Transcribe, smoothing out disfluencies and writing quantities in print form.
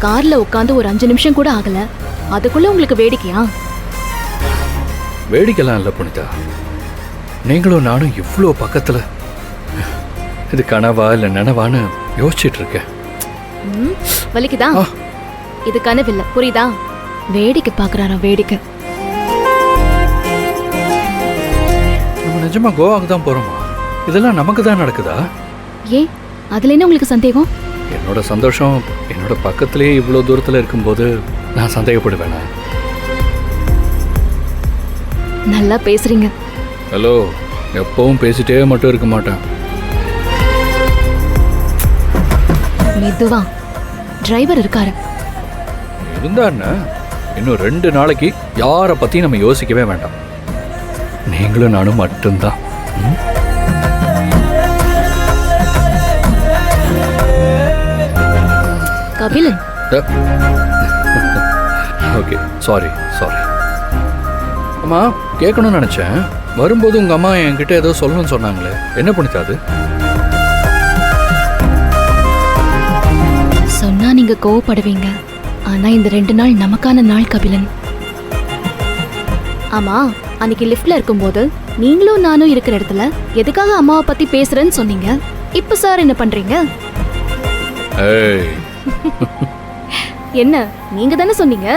கார்ல உட்காந்து ஒரு 5 நிமிஷம் கூட ஆகல, அதுக்குள்ள உங்களுக்கு வேடிக்கையா? வேடிக்கைலாம் இல்லை புனிதா, நீங்களும் நானும் இவ்வளோ பக்கத்துல. இது கனவா இல்லை நினைவான்னு யோசிச்சுட்டு இருக்கேன். வலிக்குதா? இது கனவில்லை, புரியுதா? வேடிக்கை பாக்குறாரா, வேடிக்கை. நம்ம நிஜமா கோவாக்கு தான் போறோமா? இதெல்லாம் நமக்கு தான் நடக்குதா? ஏன் அதுல என்ன உங்களுக்கு சந்தேகம்? என்னோட சந்தோஷம் என்னோட பக்கத்திலேயே இவ்வளோ தூரத்தில் இருக்கும்போது நான் சந்தேகப்படுவேனா? நல்லா பேசுறீங்க. ஹலோ, எப்பவும் பேசிட்டே மட்டும் இருக்க மாட்டேன். மெதுவா, டிரைவர் இருக்காரு. இருந்தான்னு இன்னும் 2 நாளைக்கு யாரை பற்றியும் நம்ம யோசிக்கவே வேண்டாம். நீங்களும் நானும் மட்டும்தான். கபிலன். Okay, sorry. அம்மா, கேட்கணும்னு நினச்சேன். வரும்போது உங்கள் அம்மா என்கிட்ட ஏதோ சொல்லணும்னு சொன்னாங்களே, என்ன பண்ணித்தாது? சொன்னா நீங்க கோவப்படுவீங்க. ஆனா இந்த 2 நாள் நமக்கான நாள் கபிலன். ஆமா, அன்னைக்கு லிஃப்ட்ல இருக்கும்போது நீங்களும் நானும் இருக்கிற இடத்துல எதுக்காக அம்மாவை பத்தி பேசுறேன்னு சொன்னீங்க. இப்ப சார் என்ன பண்றீங்க? ஏய், என்ன, நீங்க தானே சொன்னீங்க.